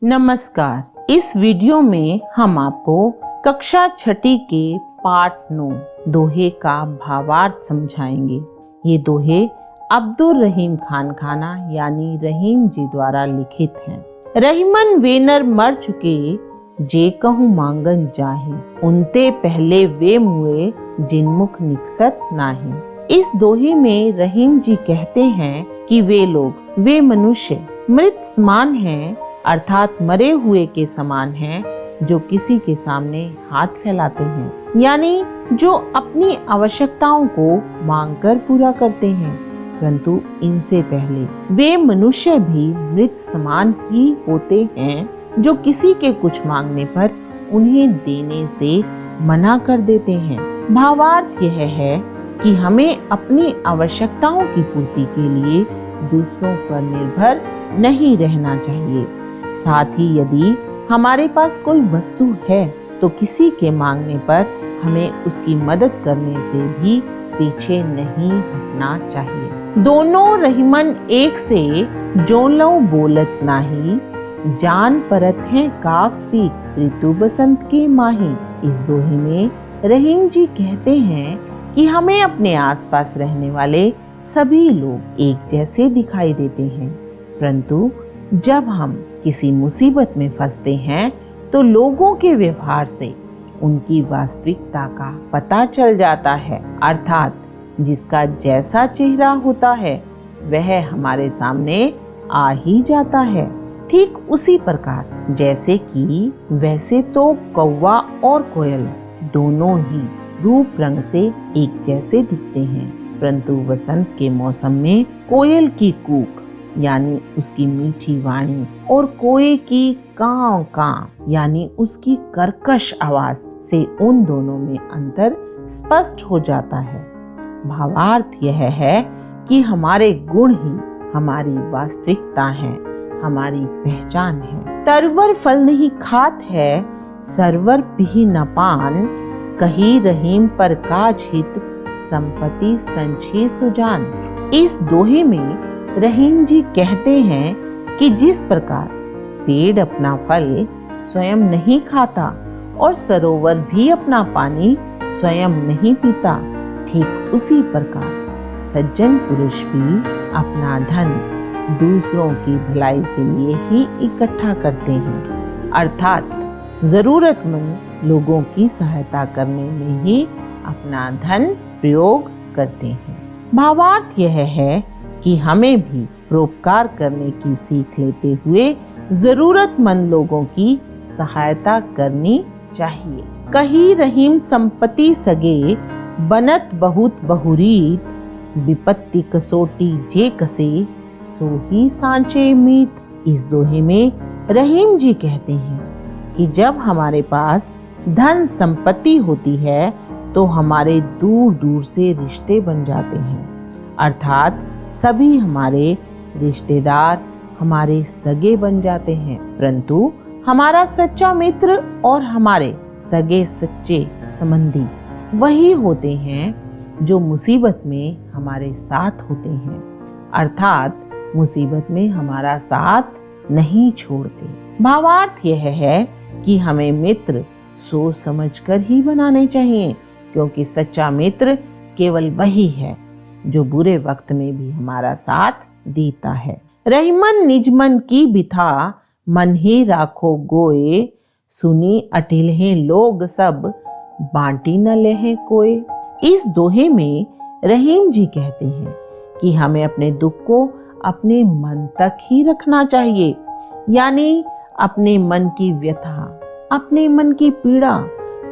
नमस्कार। इस वीडियो में हम आपको कक्षा 6 के पाठ 9 दोहे का भावार्थ समझाएंगे। ये दोहे अब्दुल रहीम खान खाना यानी रहीम जी द्वारा लिखित हैं। रहीमन वेनर मर चुके जे कहूँ मांगन जाहि, उनते पहले वे मुए जिनमुख निकसत नाही। इस दोहे में रहीम जी कहते हैं कि वे मनुष्य मृत समान हैं, अर्थात मरे हुए के समान हैं, जो किसी के सामने हाथ फैलाते हैं, यानी जो अपनी आवश्यकताओं को मांगकर पूरा करते हैं। परंतु इनसे पहले वे मनुष्य भी मृत समान ही होते हैं, जो किसी के कुछ मांगने पर उन्हें देने से मना कर देते हैं। भावार्थ यह है कि हमें अपनी आवश्यकताओं की पूर्ति के लिए दूसरों पर निर्भर नहीं रहना चाहिए। साथ ही यदि हमारे पास कोई वस्तु है तो किसी के मांगने पर हमें उसकी मदद करने से भी पीछे नहीं हटना चाहिए। दोनों रहीमन एक से जोलो बोलत नाही, जान परत हैं काक पीक ऋतु बसंत के माही। इस दोहे में रहीम जी कहते हैं कि हमें अपने आसपास रहने वाले सभी लोग एक जैसे दिखाई देते हैं, परंतु जब हम किसी मुसीबत में फंसते हैं तो लोगों के व्यवहार से उनकी वास्तविकता का पता चल जाता है। अर्थात जिसका जैसा चेहरा होता है वह हमारे सामने आ ही जाता है। ठीक उसी प्रकार जैसे कि वैसे तो कौवा और कोयल दोनों ही रूप रंग से एक जैसे दिखते हैं, परंतु वसंत के मौसम में कोयल की कूक यानी उसकी मीठी वाणी और कोए की कांव कांव यानी उसकी कर्कश आवाज से उन दोनों में अंतर स्पष्ट हो जाता है। भावार्थ यह है कि हमारे गुण ही हमारी वास्तविकता है, हमारी पहचान है। तरवर फल नहीं खात है, सरवर पी न पान, कही रहीम पर काज हित संपत्ति संची सुजान। इस दोहे में रहीम जी कहते हैं कि जिस प्रकार पेड़ अपना फल स्वयं नहीं खाता और सरोवर भी अपना पानी स्वयं नहीं पीता, ठीक उसी प्रकार सज्जन पुरुष भी अपना धन दूसरों की भलाई के लिए ही इकट्ठा करते हैं, अर्थात जरूरतमंद लोगों की सहायता करने में ही अपना धन प्रयोग करते हैं। भावार्थ यह है कि हमें भी परोपकार करने की सीख लेते हुए जरूरतमंद लोगों की सहायता करनी चाहिए। कही रहीम संपत्ति सगे, बनत बहुत बहुरीत, विपत्ति कसोटी जे कसे, सो ही सांचे मीत। इस दोहे में रहीम जी कहते हैं कि जब हमारे पास धन संपत्ति होती है तो हमारे दूर दूर से रिश्ते बन जाते हैं, अर्थात सभी हमारे रिश्तेदार हमारे सगे बन जाते हैं, परंतु हमारा सच्चा मित्र और हमारे सगे सच्चे संबंधी वही होते हैं जो मुसीबत में हमारे साथ होते हैं, अर्थात मुसीबत में हमारा साथ नहीं छोड़ते। भावार्थ यह है कि हमें मित्र सोच समझकर ही बनाने चाहिए, क्योंकि सच्चा मित्र केवल वही है जो बुरे वक्त में भी हमारा साथ देता है। रहीमन निज मन की बिथा, मन ही राखो गोए, सुनी अटिलहे लोग सब, बांटी न लेहे कोई। इस दोहे में रहीम जी कहते हैं कि हमें अपने दुख को अपने मन तक ही रखना चाहिए, यानी अपने मन की व्यथा, अपने मन की पीड़ा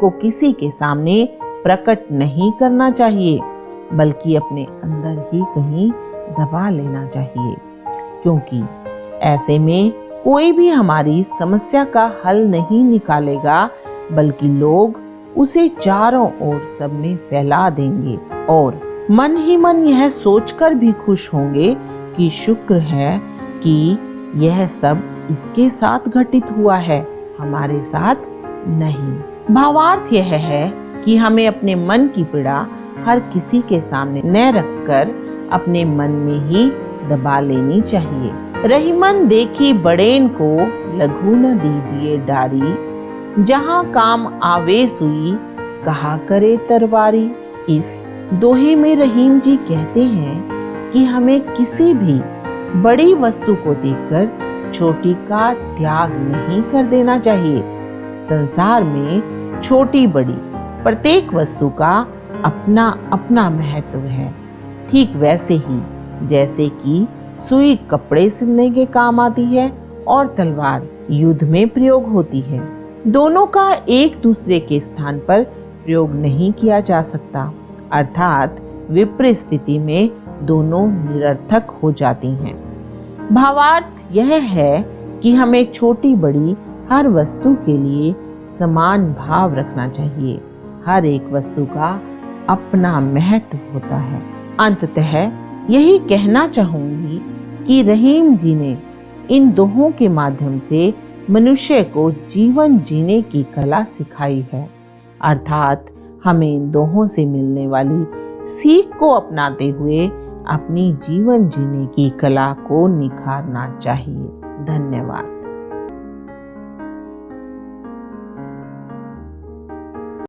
को किसी के सामने प्रकट नहीं करना चाहिए, बल्कि अपने अंदर ही कहीं दबा लेना चाहिए, क्योंकि ऐसे में कोई भी हमारी समस्या का हल नहीं निकालेगा, बल्कि लोग उसे चारों ओर सब में फैला देंगे और मन ही मन यह सोचकर भी खुश होंगे कि शुक्र है कि यह सब इसके साथ घटित हुआ है, हमारे साथ नहीं। भावार्थ यह है कि हमें अपने मन की पीड़ा हर किसी के सामने न रखकर अपने मन में ही दबा लेनी चाहिए। रहीमन देखी बड़ेन को लघु न दीजिए डारी, जहां काम आवे सुई कहा करे तरवारी। इस दोहे में रहीम जी कहते हैं कि हमें किसी भी बड़ी वस्तु को देखकर छोटी का त्याग नहीं कर देना चाहिए। संसार में छोटी बड़ी प्रत्येक वस्तु का अपना अपना महत्व है। ठीक वैसे ही जैसे कि सुई कपड़े सिलने के काम आती है और तलवार युद्ध में प्रयोग होती है, दोनों का एक दूसरे के स्थान पर प्रयोग नहीं किया जा सकता, अर्थात विपरीत स्थिति में दोनों निरर्थक हो जाती हैं। भावार्थ यह है कि हमें छोटी बड़ी हर वस्तु के लिए समान भाव रखना चाहिए। हर एक वस्तु का अपना महत्व होता है। अंततः यही कहना चाहूंगी कि रहीम जी ने इन दोहों के माध्यम से मनुष्य को जीवन जीने की कला सिखाई है, अर्थात हमें इन दोहों से मिलने वाली सीख को अपनाते हुए अपनी जीवन जीने की कला को निखारना चाहिए। धन्यवाद।